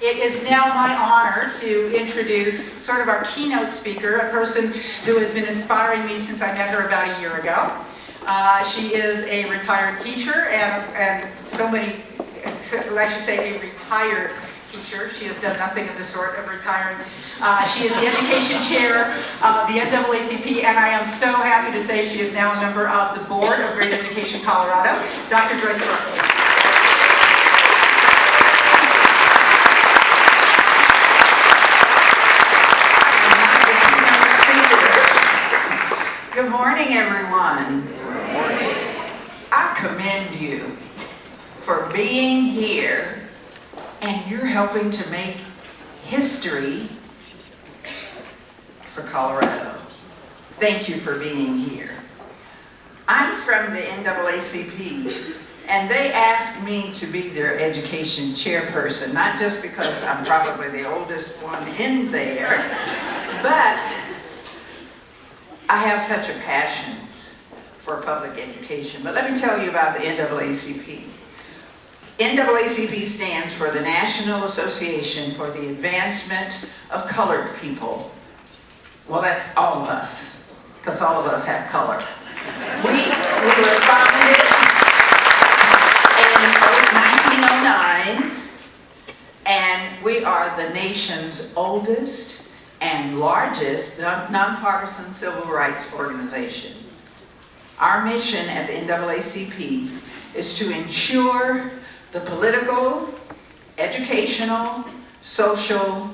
It is now my honor to introduce sort of our keynote speaker, a person who has been inspiring me since I met her about a year ago. She is a retired teacher and I should say a retired teacher. She has done nothing of the sort of retiring. She is the education chair of the NAACP, and I am so happy to say she is now a member of the board of Great Education Colorado, Dr. Joyce Brooks. Good morning, everyone. Good morning. I commend you for being here, and you're helping to make history for Colorado. Thank you for being here. I'm from the NAACP, and they asked me to be their education chairperson, not just because I'm probably the oldest one in there, but I have such a passion for public education. But let me tell you about the NAACP. NAACP stands for the National Association for the Advancement of Colored People. Well, that's all of us, because all of us have color. We were founded in 1909, and we are the nation's oldest and largest nonpartisan civil rights organization. Our mission at the NAACP is to ensure the political, educational, social,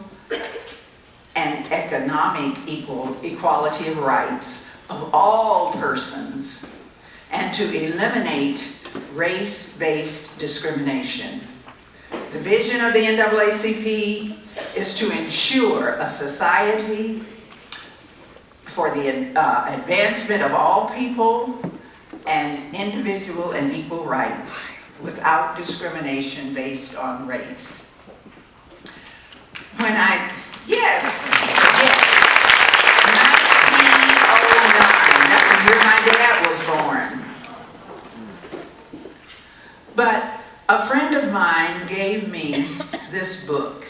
and economic equality of rights of all persons, and to eliminate race-based discrimination. The vision of the NAACP is to ensure a society for the advancement of all people and individual and equal rights without discrimination based on race. Yes, 1909, that's the year my dad was born. But a friend of mine gave me this book.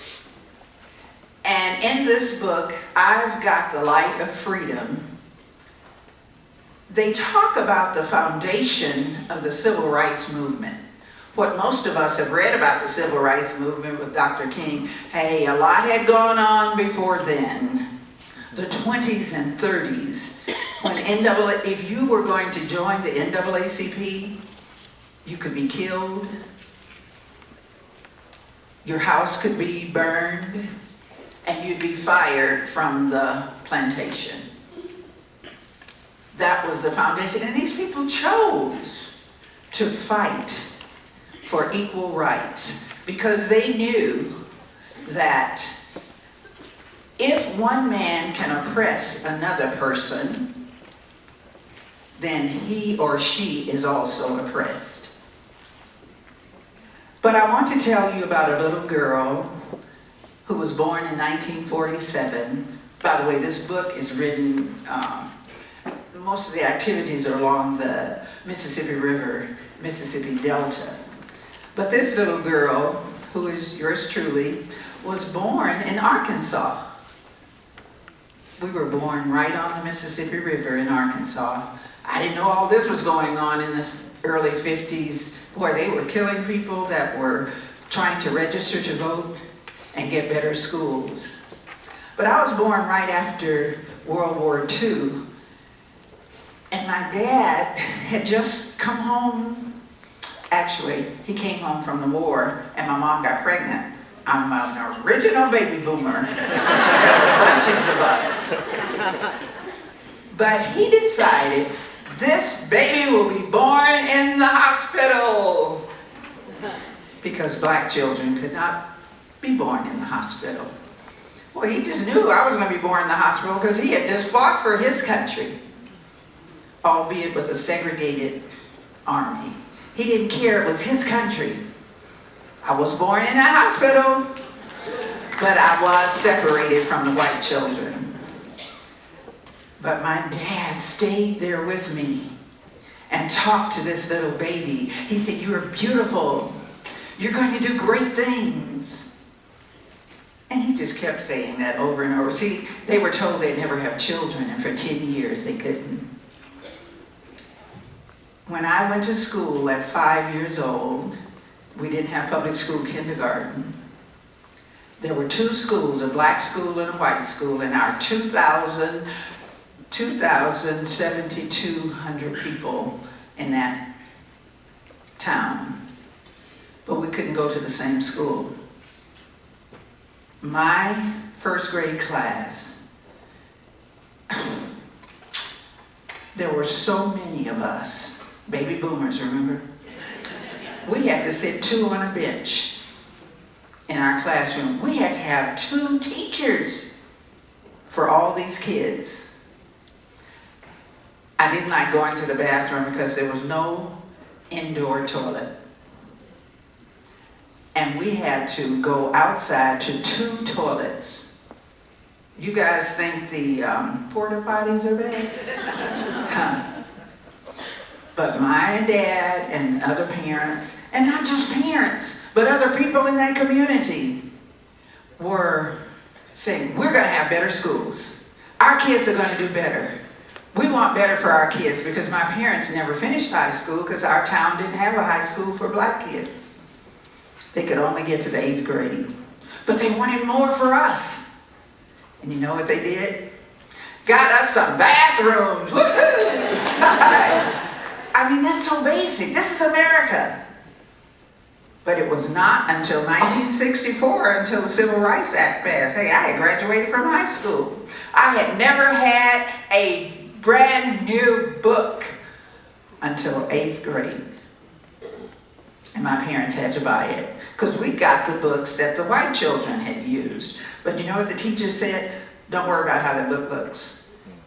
And in this book, I've got The Light of Freedom. They talk about the foundation of the civil rights movement. What most of us have read about the civil rights movement with Dr. King, hey, a lot had gone on before then. The 20s and 30s, when if you were going to join the NAACP, you could be killed. Your house could be burned, and you'd be fired from the plantation. That was the foundation. And these people chose to fight for equal rights because they knew that if one man can oppress another person, then he or she is also oppressed. But I want to tell you about a little girl who was born in 1947. By the way, this book is written, most of the activities are along the Mississippi River, Mississippi Delta. But this little girl, who is yours truly, was born in Arkansas. We were born right on the Mississippi River in Arkansas. I didn't know all this was going on in the early 50s, where they were killing people that were trying to register to vote and get better schools. But I was born right after World War II, and my dad had just come home. Actually, he came home from the war, and my mom got pregnant. I'm an original baby boomer. There were bunches of us. But he decided this baby will be born in the hospital because black children could not be born in the hospital. Well, he just knew I was going to be born in the hospital because he had just fought for his country, albeit it was a segregated army. He didn't care, it was his country. I was born in that hospital, but I was separated from the white children. But my dad stayed there with me and talked to this little baby. He said, "You are beautiful. You're going to do great things." just kept saying that over and over. See, they were told they'd never have children, and for 10 years they couldn't. When I went to school at 5 years old, we didn't have public school kindergarten. There were two schools, a black school and a white school, and our 2,700 people in that town. But we couldn't go to the same school. My first grade class, there were so many of us, baby boomers, remember? We had to sit two on a bench in our classroom. We had to have two teachers for all these kids. I didn't like going to the bathroom because there was no indoor toilet. And we had to go outside to two toilets. You guys think the porta potties are bad? Huh. But my dad and other parents, and not just parents, but other people in that community were saying, we're going to have better schools. Our kids are going to do better. We want better for our kids, because my parents never finished high school because our town didn't have a high school for black kids. They could only get to the 8th grade. But they wanted more for us. And you know what they did? Got us some bathrooms. Woohoo! I mean, that's so basic. This is America. But it was not until 1964, until the Civil Rights Act passed. Hey, I had graduated from high school. I had never had a brand new book until 8th grade. And my parents had to buy it, because we got the books that the white children had used. But you know what the teacher said? Don't worry about how the book looks.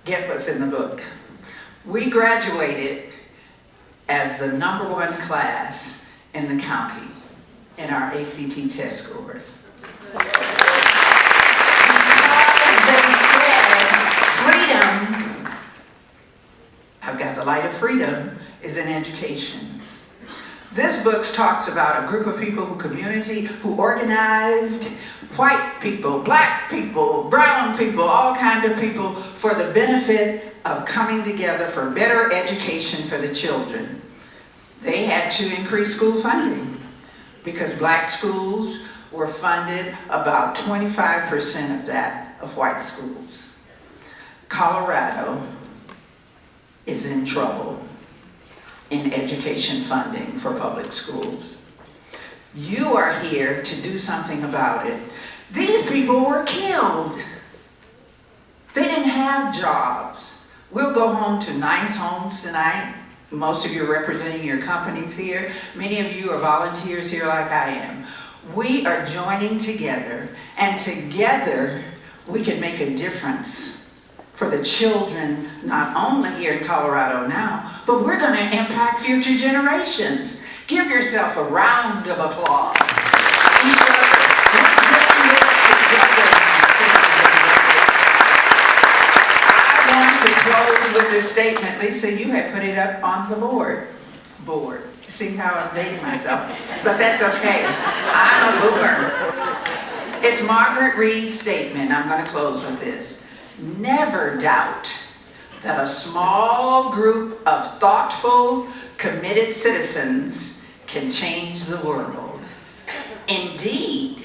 Get what's in the book. We graduated as the #1 class in the county in our ACT test scores. Because they said freedom, I've got the light of freedom, is in education. This book talks about a group of people, who organized, white people, black people, brown people, all kinds of people, for the benefit of coming together for better education for the children. They had to increase school funding because black schools were funded about 25% of that of white schools. Colorado is in trouble in education funding for public schools. You are here to do something about it. These people were killed. They didn't have jobs. We'll go home to nice homes tonight. Most of you are representing your companies here. Many of you are volunteers here like I am. We are joining together, and together we can make a difference for the children, not only here in Colorado now, but we're going to impact future generations. Give yourself a round of applause. Each other. We're doing this together, my sisters and brothers. I want to close with this statement. Lisa, you had put it up on the board. See how I'm dating myself? But that's okay. I'm a boomer. It's Margaret Reed's statement. I'm going to close with this. Never doubt that a small group of thoughtful, committed citizens can change the world. Indeed,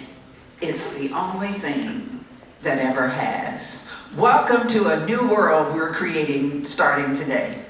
it's the only thing that ever has. Welcome to a new world we're creating starting today.